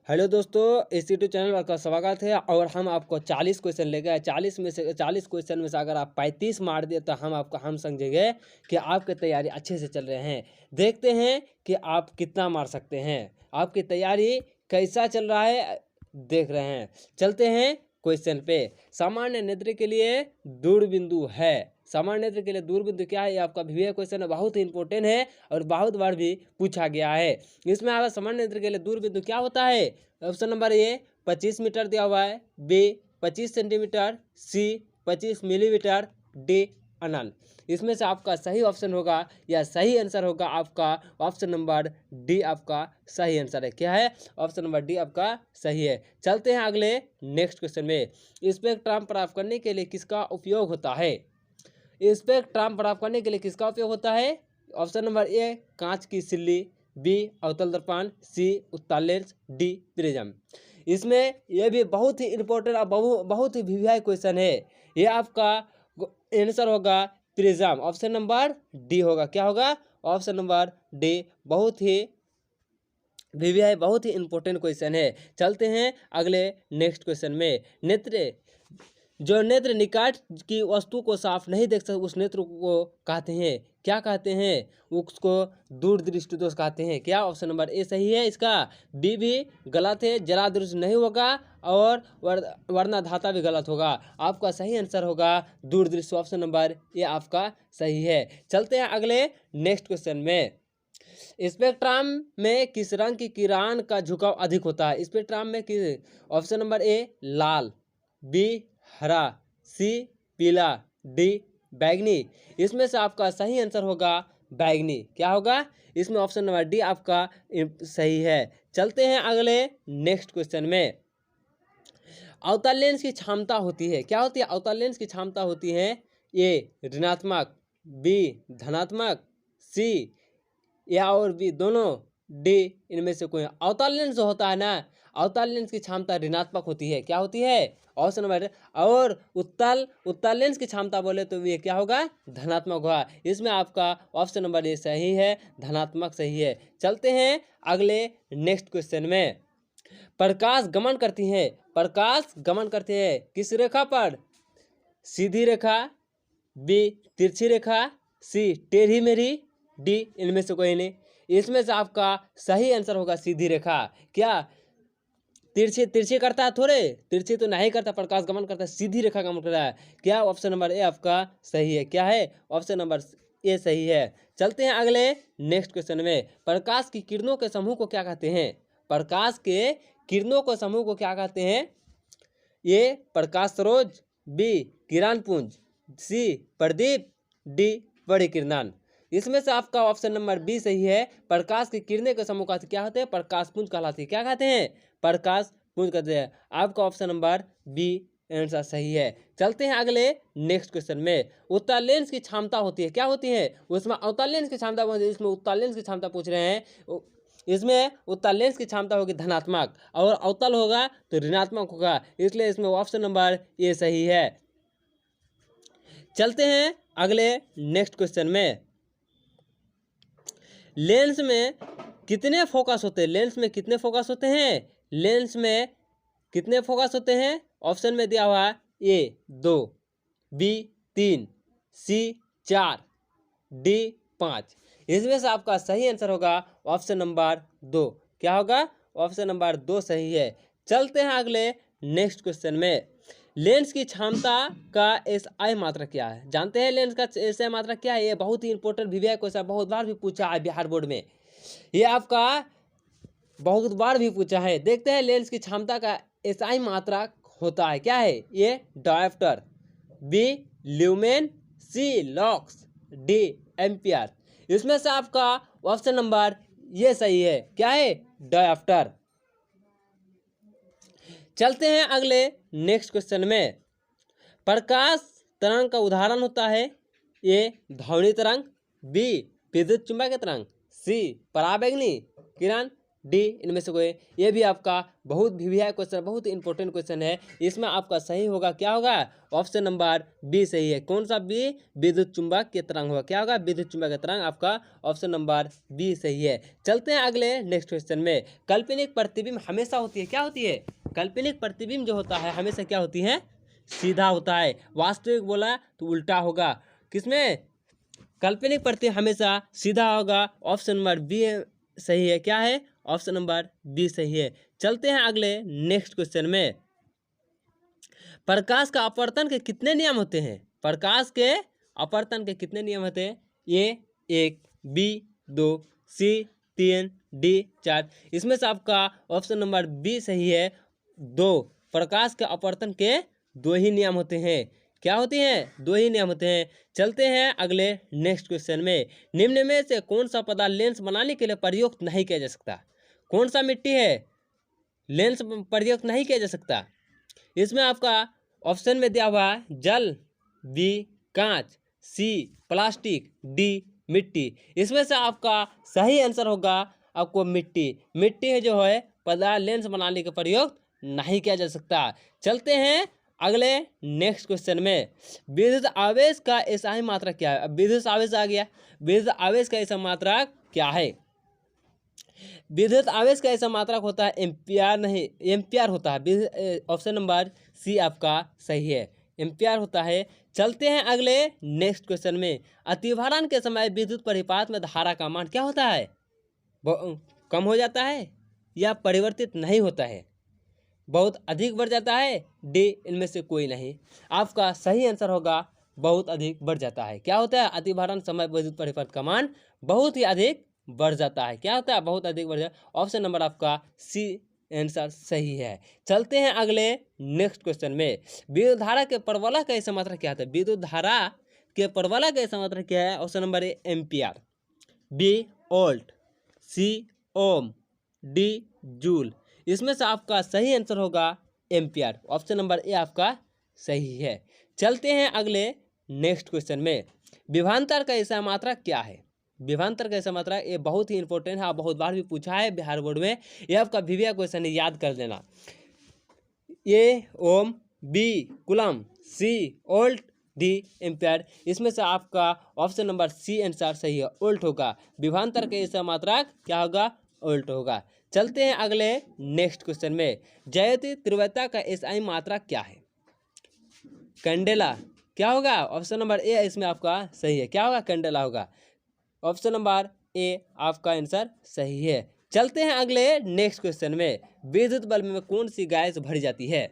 Hello दोस्तों, इस YouTube channel पर आपका स्वागत है। और हम आपको 40 क्वेश्चन लेके आए। 40 क्वेश्चन में से अगर आप 35 मार दिए तो हम समझेंगे कि आपकी तैयारी अच्छे से चल रहे हैं। देखते हैं कि आप कितना मार सकते हैं, आपकी तैयारी कैसा चल रहा है देख रहे हैं। चलते हैं क्वेश्चन पे। सामान्य नेत्र के लिए दूरबिंदु है। सामान्य नेत्र के लिए दूरबिंदु क्या है, ये आपका भी क्वेश्चन है, बहुत ही इंपॉर्टेंट है और बहुत बार भी पूछा गया है। इसमें आपका सामान्य नेत्र के लिए दूरबिंदु क्या होता है। ऑप्शन नंबर ए 25 मीटर दिया हुआ है, बी 25 सेंटीमीटर, सी 25 मिलीमीटर, डी अनंत। इसमें से आपका सही ऑप्शन होगा या सही आंसर होगा आपका ऑप्शन नंबर डी। आपका सही आंसर है। क्या है? ऑप्शन नंबर डी आपका सही है। चलते हैं अगले नेक्स्ट क्वेश्चन में। स्पेक्ट्रम प्राप्त करने के लिए किसका उपयोग होता है। स्पेक्ट्रम प्राप्त करने के लिए किसका उपयोग होता है। ऑप्शन नंबर ए कांच की सिल्ली, बी अवतल दर्पण, सी उत्तल लेंस, डी प्रिज्म। इसमें यह भी बहुत ही इंपॉर्टेंट और बहुत ही वीवीआई क्वेश्चन है। ये आपका आंसर होगा प्रिज्म। ऑप्शन नंबर डी होगा। क्या होगा? Option number D. बहुत ही वीवीआई बहुत ही इंपॉर्टेंट क्वेश्चन है। चलते हैं अगले नेक्स्ट क्वेश्चन में। नेत्र जो नेत्र निकट की वस्तु को साफ नहीं देख सकते उस नेत्र को कहते हैं, क्या कहते हैं? उसको दूरदृष्टि दोष कहते हैं। क्या? ऑप्शन नंबर ए सही है इसका। बी भी गलत है, जरा दृष्टि नहीं होगा और वर्णधाता भी गलत होगा। आपका सही आंसर होगा दूरदृष्टि। ऑप्शन नंबर ए आपका सही है। चलते हैं अगले नेक्स्ट क्वेश्चन में। स्पेक्ट्रम में किस रंग की किरण का झुकाव अधिक होता है। स्पेक्ट्रम में किस? ऑप्शन नंबर ए लाल, बी हरा, सी पीला, डी बैगनी। इसमें से आपका सही आंसर होगा बैगनी। क्या होगा? इसमें ऑप्शन नंबर डी आपका सही है। चलते हैं अगले नेक्स्ट क्वेश्चन में। अवतल लेंस की क्षमता होती है, क्या होती है? अवतल लेंस की क्षमता होती है ए ऋणात्मक, बी धनात्मक, सी या और बी दोनों, डी इनमें से कोई। अवतल लेंस जो होता है ना, अवतल लेंस की क्षमता ऋणात्मक होती है। क्या होती है? Option number. और उत्तल लेंस की क्षमता बोले तो ये क्या होगा? धनात्मक होगा। इसमें आपका ऑप्शन नंबर ए सही है, धनात्मक सही है। चलते हैं अगले नेक्स्ट क्वेश्चन में। प्रकाश गमन करती है, प्रकाश गमन करती है किस रेखा पर? सीधी रेखा, बी तिरछी रेखा, सी टेढ़ी मेढ़ी, डी इनमें से कोई नहीं। इसमें से आपका सही आंसर होगा सीधी रेखा। क्या तिरछी तिरछी करता है? थोड़े तिरछी तो नहीं करता, प्रकाश गमन करता है, सीधी रेखा गमन करता है। क्या? ऑप्शन नंबर ए आपका सही है। क्या है? ऑप्शन नंबर ए सही है। चलते हैं अगले नेक्स्ट क्वेश्चन में। प्रकाश की किरणों के समूह को क्या कहते हैं? प्रकाश के किरणों के समूह को क्या कहते हैं? ए प्रकाश सरोज, बी किरण पुंज, सी प्रदीप, डी परिकिरणान। इसमें से आपका ऑप्शन नंबर बी सही है। प्रकाश की किरणें के समूह का क्या होते हैं? प्रकाश पुंज कहलाती है। क्या कहते हैं? प्रकाश पुंज कहते हैं। आपका ऑप्शन नंबर बी आंसर सही है। चलते हैं अगले नेक्स्ट क्वेश्चन में। उत्तल लेंस की क्षमता होती है, क्या होती है? उसमें अवतल लेंस की क्षमता होती है, इसमें उत्तल लेंस की क्षमता पूछ रहे हैं। इसमें उत्तल लेंस की क्षमता होगी धनात्मक और अवतल होगा तो ऋणात्मक होगा, इसलिए इसमें ऑप्शन नंबर ए सही है। चलते हैं अगले नेक्स्ट क्वेश्चन में। लेंस में कितने फोकस होते हैं? लेंस में कितने फोकस होते हैं? लेंस में कितने फोकस होते हैं? ऑप्शन में दिया हुआ ए 2, बी 3, सी 4, डी 5। इसमें से आपका सही आंसर होगा ऑप्शन नंबर 2। क्या होगा? ऑप्शन नंबर 2 सही है। चलते हैं अगले नेक्स्ट क्वेश्चन में। लेंस की क्षमता का एसआई मात्रा क्या है? जानते हैं लेंस का एसआई मात्रा क्या है? ये बहुत ही इंपॉर्टेंट वीवीआई क्वेश्चन, बहुत बार भी पूछा है बिहार बोर्ड में। ये आपका बहुत बार भी पूछा है। देखते हैं लेंस की क्षमता का एसआई मात्रा होता है क्या है? ए डायोप्टर, बी ल्यूमेन, सी लॉक्स, डी एम्पियर। इसमें से आपका ऑप्शन नंबर ये सही है। क्या है? डायोप्टर। चलते हैं अगले नेक्स्ट क्वेश्चन में। प्रकाश तरंग का उदाहरण होता है ए ध्वनि तरंग, बी विद्युत चुंबकीय तरंग, सी पराबैंगनी किरण, डी इनमें से कोई। ये भी आपका बहुत वीवीआई क्वेश्चन, बहुत इंपॉर्टेंट क्वेश्चन है। इसमें आपका सही होगा क्या होगा, ऑप्शन नंबर बी सही है। कौन सा बी, विद्युत चुंबक के तरंग होगा, क्या होगा, विद्युत चुंबक के तरंग, आपका ऑप्शन नंबर बी सही है। चलते हैं अगले नेक्स्ट क्वेश्चन में। काल्पनिक प्रतिबिंब हमेशा होती है, क्या होती है, काल्पनिक प्रतिबिंब जो होता है हमेशा क्या होती है, सीधा होता है। वास्तविक बोला तो उल्टा होगा। किसमें, काल्पनिक प्रतिबिंब हमेशा सीधा होगा, ऑप्शन नंबर बी सही है। क्या है, ऑप्शन नंबर बी सही है। चलते हैं अगले नेक्स्ट क्वेश्चन में। प्रकाश का अपवर्तन के कितने नियम होते हैं, प्रकाश के अपवर्तन के कितने नियम होते हैं, ए 1, बी 2, सी 3, डी 4। इसमें से आपका ऑप्शन नंबर बी सही है। 2, प्रकाश के अपवर्तन के 2 ही नियम होते हैं। क्या होती हैं, 2 ही नियम होते हैं। चलते हैं अगले नेक्स्ट क्वेश्चन में। निम्न में से कौन सा पदार्थ लेंस बनाने के लिए प्रयुक्त नहीं किया जा सकता, कौन सा मिट्टी है लेंस प्रयुक्त नहीं किया जा सकता। इसमें आपका ऑप्शन में दिया हुआ है जल, बी कांच, सी प्लास्टिक, डी मिट्टी। इसमें से आपका सही आंसर होगा आपको मिट्टी। मिट्टी जो है पदार्थ लेंस बनाने के प्रयोग नहीं किया जा सकता। चलते हैं अगले नेक्स्ट क्वेश्चन में। विद्युत आवेश का एसआई मात्रक क्या है। अब विद्युत आवेश आ गया, विद्युत आवेश का ऐसा मात्रक क्या है, विद्युत आवेश का ऐसा मात्रक होता है एम्पियर, नहीं एम्पियर होता है। ऑप्शन नंबर सी आपका सही है, एम्पियर होता है। चलते हैं अगले नेक्स्ट क्वेश्चन में। अतिभारण के समय विद्युत परिपात में धारा का मान क्या होता है, कम हो जाता है या परिवर्तित नहीं होता है, बहुत अधिक बढ़ जाता है, डी इनमें से कोई नहीं। आपका सही आंसर होगा बहुत अधिक बढ़ जाता है। क्या होता है, अतिभारण समय विद्युत परिपथ का मान बहुत ही अधिक बढ़ जाता है। क्या होता है, बहुत अधिक बढ़ जाता है। ऑप्शन नंबर आपका सी आंसर सही है। चलते हैं अगले नेक्स्ट क्वेश्चन में। विद्युत धारा के परवलय का ऐसा मात्रा क्या होता है, विद्युत धारा के परवलय का ऐसा मात्रा क्या है। Option number a ampere, b volt, c ohm, d joule. इसमें से आपका सही आंसर होगा एम्पियर। ऑप्शन नंबर ए आपका सही है। चलते हैं अगले नेक्स्ट क्वेश्चन में। विभवांतर का ऐसा मात्रा क्या है, विभवांतर का ऐसा मात्रा, ये बहुत ही इंपॉर्टेंट है, बहुत बार भी पूछा है बिहार बोर्ड में। ये आपका वीवीआई क्वेश्चन है, याद कर लेना। A ohm, B coulomb, C volt, D ampere. इसमें से आपका ऑप्शन नंबर सी आंसर सही है, वोल्ट होगा। विभवांतर का ऐसा मात्रा क्या होगा, वोल्ट होगा। चलते हैं अगले नेक्स्ट क्वेश्चन में। ज्योति तीव्रता का एसआई मात्रा क्या है, कैंडेला। क्या होगा, ऑप्शन नंबर ए इसमें आपका सही है। क्या होगा, कैंडेला होगा। ऑप्शन नंबर ए आपका आंसर सही है। चलते हैं अगले नेक्स्ट क्वेश्चन में। विद्युत बल्ब में कौन सी गैस भरी जाती है,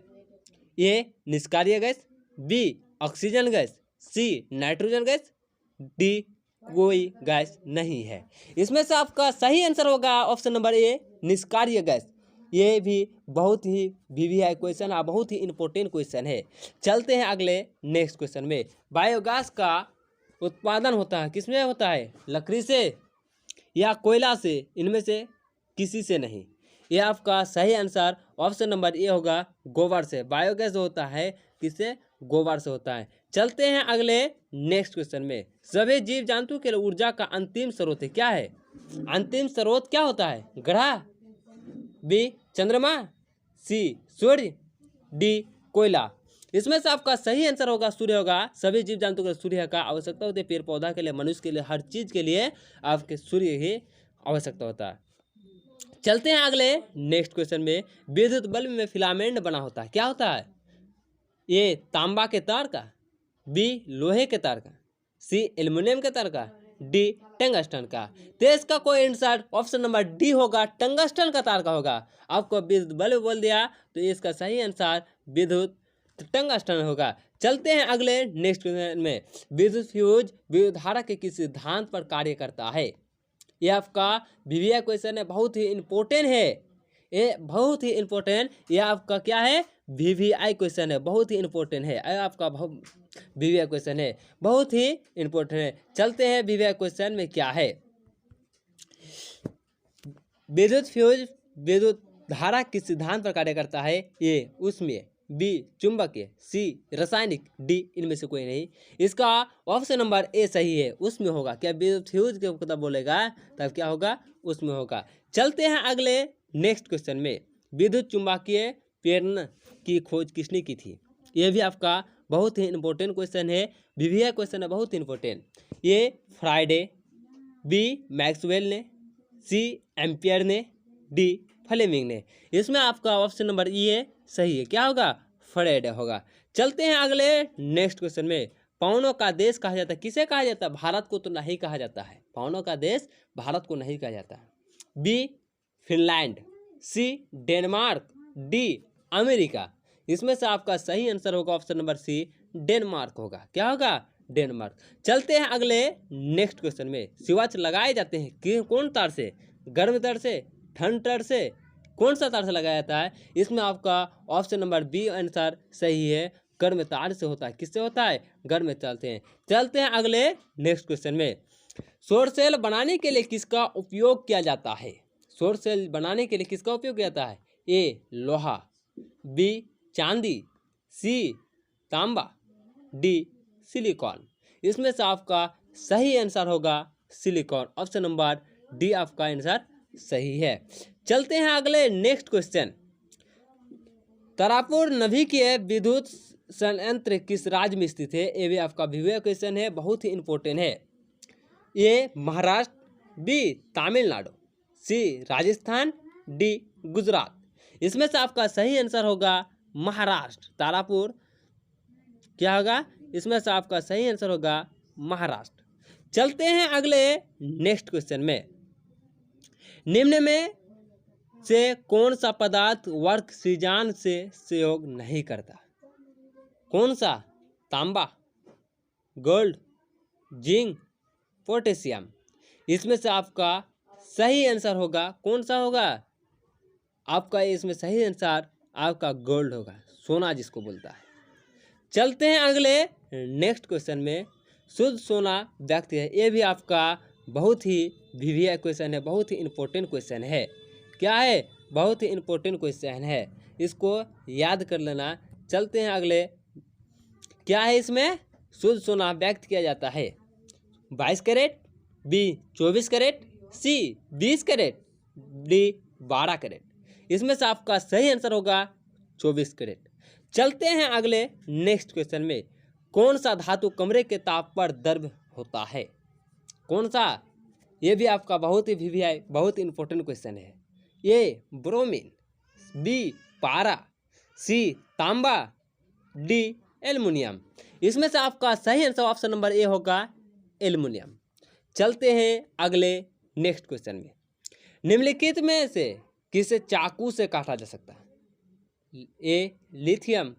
ए निष्क्रिय gas, b oxygen gas, c nitrogen gas, d कोई गैस नहीं है। इसमें से आपका सही आंसर होगा ऑप्शन नंबर ए निष्क्रिय गैस। ये भी बहुत ही वीवीआई क्वेश्चन है, बहुत ही इंपॉर्टेंट क्वेश्चन है। चलते हैं अगले नेक्स्ट क्वेश्चन में। बायोगैस का उत्पादन होता है किसमें होता है, लकड़ी से या कोयला से, इनमें से किसी से नहीं। ये आपका सही आंसर ऑप्शन नंबर ए होगा गोबर से। बायोगैस जो होता है किससे, गोबर से होता है। चलते हैं अगले नेक्स्ट क्वेश्चन में। सभी जीव जंतु के लिए ऊर्जा का अंतिम स्रोत है, क्या है, अंतिम स्रोत क्या होता है, ग्रह, बी चंद्रमा, सी सूर्य, डी कोयला। इसमें से आपका सही आंसर होगा सूर्य होगा। सभी जीव जंतु के सूर्य का आवश्यकता होती है, पेड़ पौधा के लिए, मनुष्य के लिए, हर चीज के लिए आपके सूर्य ही आवश्यकता होता है। चलते हैं अगले नेक्स्ट क्वेश्चन में। विद्युत बल्ब में फिलामेंट बना होता है, क्या होता है, ए तांबा के तार का, बी लोहे के तार का, सी एल्युमिनियम के तार का, डी टंगस्टन का। तो इसका कोई आंसर ऑप्शन नंबर डी होगा, टंगस्टन का तार का होगा। आपको विद्युत बल्ब बोल दिया तो इसका सही आंसर विद्युत टंगस्टन होगा। चलते हैं अगले नेक्स्ट क्वेश्चन में। विद्युत फ्यूज विद्युत धारा के किस सिद्धांत पर कार्य करता है। ये आपका वीवीआई क्वेश्चन है, बहुत ही इंपॉर्टेंट है, ये बहुत ही इंपॉर्टेंट। ये आपका क्या है, वीवीआई क्वेश्चन है, बहुत ही इंपॉर्टेंट है। आपका वीवीआई क्वेश्चन है, बहुत ही इंपॉर्टेंट है। चलते हैं वीवीआई क्वेश्चन में क्या है। विद्युत फ्यूज विद्युत धारा किस सिद्धांत पर कार्य करता है, ए उसमें, बी चुंबकीय, सी रासायनिक, डी इनमें से कोई नहीं। इसका ऑप्शन नंबर ए सही है, उसमें होगा। क्या विद्युत फ्यूज के मतलब बोलेगा तब क्या होगा, उसमें होगा। चलते हैं अगले नेक्स्ट क्वेश्चन में। विद्युत चुंबकीय प्रेरण की खोज किसने की थी? ये भी आपका बहुत ही इंपॉर्टेंट क्वेश्चन है, वीवीआई क्वेश्चन है, बहुत ही इंपॉर्टेंट। ये फ्राइडे, बी मैक्सवेल ने, सी एम्पियर ने, डी फ्लेमिंग ने। इसमें आपका ऑप्शन नंबर ई है सही है। क्या होगा? फ्राइडे होगा। चलते हैं अगले नेक्स्ट क्वेश्चन में। पवनों का देश कहा जाता है, किसे कहा जाता है? भारत को तो नहीं कहा जाता है, पवनों का देश भारत को नहीं कहा जाता है। B Finland, c Denmark, d America. इसमें से आपका सही आंसर होगा ऑप्शन नंबर सी, डेनमार्क होगा। क्या होगा? डेनमार्क। चलते हैं अगले नेक्स्ट क्वेश्चन में। स्विच लगाए जाते हैं कि कौन तार से? गर्म तार से, ठंड तार से, कौन सा तार से लगाया जाता है? इसमें आपका ऑप्शन नंबर बी आंसर सही है, गर्म तार से होता है। किससे होता है? गर्म तार से। चलते हैं अगले नेक्स्ट क्वेश्चन में। सौर सेल बनाने के लिए किसका उपयोग किया जाता है? सौर सेल बनाने के लिए किसका उपयोग किया जाता है? ए लोहा, बी चांदी, सी तांबा, डी सिलिकॉन। इसमें से आपका सही आंसर होगा सिलिकॉन। ऑप्शन नंबर डी आपका आंसर सही है। चलते हैं अगले नेक्स्ट क्वेश्चन। तारापुर नाभिकीय विद्युत संयंत्र किस राज्य में स्थित है? ये भी आपका वीवीआई क्वेश्चन है, बहुत ही इंपॉर्टेंट है। ए महाराष्ट्र, बी तमिलनाडु, सी राजस्थान, डी गुजरात। इसमें से आपका सही आंसर होगा महाराष्ट्र, तारापुर। क्या होगा? इसमें से आपका सही आंसर होगा महाराष्ट्र। चलते हैं अगले नेक्स्ट क्वेश्चन में। निम्न में से कौन सा पदार्थ वर्क सृजन से सहयोग नहीं करता? कौन सा? तांबा, गोल्ड, जिंक, पोटेशियम। इसमें से आपका सही आंसर होगा कौन सा होगा? आपका इसमें सही आंसर आपका गोल्ड होगा, सोना जिसको बोलता है। चलते हैं अगले नेक्स्ट क्वेश्चन में। शुद्ध सोना व्यक्ति है, ये भी आपका बहुत ही वीवीआई क्वेश्चन है, बहुत ही इंपॉर्टेंट क्वेश्चन है। क्या है? बहुत ही इंपॉर्टेंट क्वेश्चन है, इसको याद कर लेना। चलते हैं अगले। क्या है इसमें? शुद्ध सोना व्यक्त किया जाता है 22 कैरेट, बी 24 कैरेट, सी 20 कैरेट, डी 12 कैरेट। इसमें से आपका सही आंसर होगा 24 कैरेट। चलते हैं अगले नेक्स्ट क्वेश्चन में। कौन सा धातु कमरे के ताप पर द्रव होता है? कौन सा? ये भी आपका बहुत ही वीवीआई बहुत इंपॉर्टेंट क्वेश्चन है। ए ब्रोमीन, बी पारा, सी तांबा, डी एल्युमिनियम। इसमें से आपका सही आंसर ऑप्शन नंबर ए होगा एल्युमिनियम। चलते हैं अगले नेक्स्ट क्वेश्चन में। निम्नलिखित में से किसे चाकू से काटा जा सकता है? A lithium,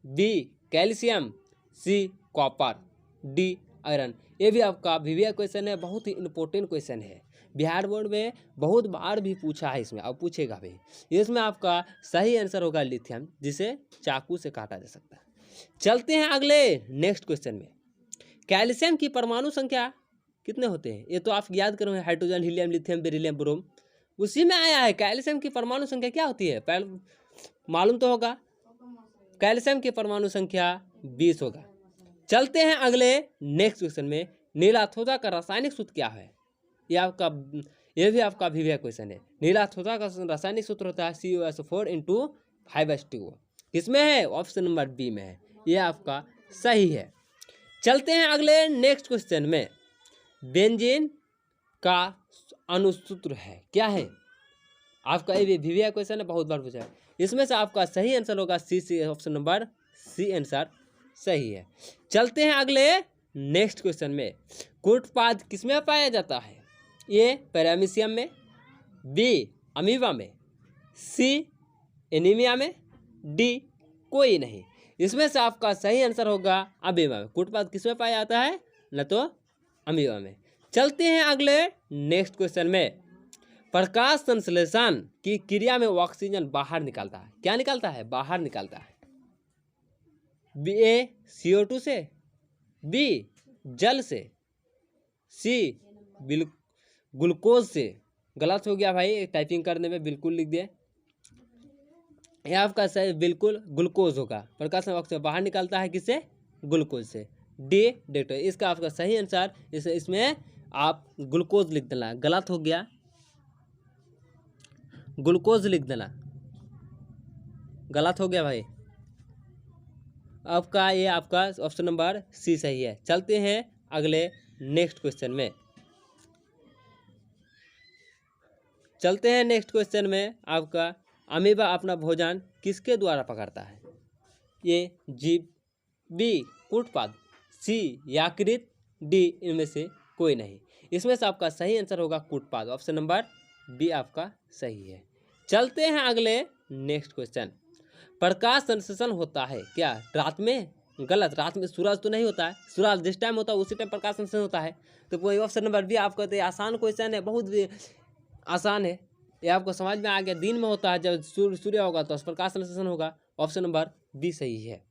b calcium, c copper, d iron. ये भी आपका वीवीआई क्वेश्चन है, बहुत ही इंपॉर्टेंट क्वेश्चन है, बिहार बोर्ड में बहुत बार भी पूछा है इसमें, अब पूछेगा भी। इसमें आपका सही आंसर होगा लिथियम, जिसे चाकू से काटा जा सकता है। चलते हैं अगले नेक्स्ट क्वेश्चन में। कैल्शियम की परमाणु संख्या कितने होते हैं? ये तो आप याद करोगे, हाइड्रोजन, हीलियम, लिथियम, बेरिलियम, ब्रोम, उसी में आया है। कैल्शियम की परमाणु संख्या क्या होती है? मालूम तो होगा। कैल्शियम की परमाणु संख्या 20 होगा। चलते हैं अगले नेक्स्ट क्वेश्चन में। नीलाथोदा का रासायनिक सूत्र क्या है? ये भी आपका वीवीआई क्वेश्चन है। नीलाथोदा का रासायनिक सूत्र होता है COS4 × 5H2O। किसमें है? ऑप्शन नंबर बी में है, ये आपका सही है। चलते हैं अगले नेक्स्ट क्वेश्चन में। बेंजीन का अनुसूत्र है, क्या है? आपका ये वीवीआई क्वेश्चन है, बहुत बार पूछा है। इसमें से आपका सही आंसर होगा सी, ऑप्शन नंबर सी आंसर सही है। चलते हैं अगले नेक्स्ट क्वेश्चन में। कूटपाद किसमें पाया जाता है? ए पैरामीशियम में, बी अमीबा में, सी एनीमिया में, डी कोई नहीं। इसमें से आपका सही आंसर होगा अमीबा में। कूटपाद किसमें पाया जाता है? न तो अमीबा में। चलते हैं अगले नेक्स्ट क्वेश्चन में। प्रकाश संश्लेषण की क्रिया में ऑक्सीजन बाहर निकालता है, क्या निकालता है? बाहर निकालता है। बी ए CO2 से, बी जल से, सी ग्लूकोज से। गलत हो गया भाई, टाइपिंग करने में बिल्कुल लिख दिए। यह आपका सही बिल्कुल ग्लूकोज होगा। प्रकाश ऑक्सीजन बाहर निकालता है किससे? ग्लूकोज से। डी डेटो, इसका आपका सही आंसर इसमें आप ग्लूकोज लिख देना, गलत हो गया। ग्लूकोज लिख देना। गलत हो गया भाई। आपका ये आपका ऑप्शन नंबर सी सही है। चलते हैं अगले नेक्स्ट क्वेश्चन में। चलते हैं नेक्स्ट क्वेश्चन में। आपका अमीबा अपना भोजन किसके द्वारा पकड़ता है? ए जीव, बी कूटपाद, सी यकृत, डी इनमें से कोई नहीं। इसमें से आपका सही आंसर होगा कूटपाद। ऑप्शन नंबर बी आपका सही है। चलते हैं अगले नेक्स्ट क्वेश्चन। प्रकाश संश्लेषण होता है क्या रात में? गलत, रात में सूरज तो नहीं होता है। सूरज जिस टाइम होता है उसी टाइम प्रकाश संश्लेषण होता है। तो वही ऑप्शन नंबर बी आप कहते हैं। आसान क्वेश्चन है, बहुत आसान है, ये आपको समझ में आ गया। दिन में होता है, जब सूर्य होगा तो प्रकाश संश्लेषण होगा। ऑप्शन नंबर बी सही है।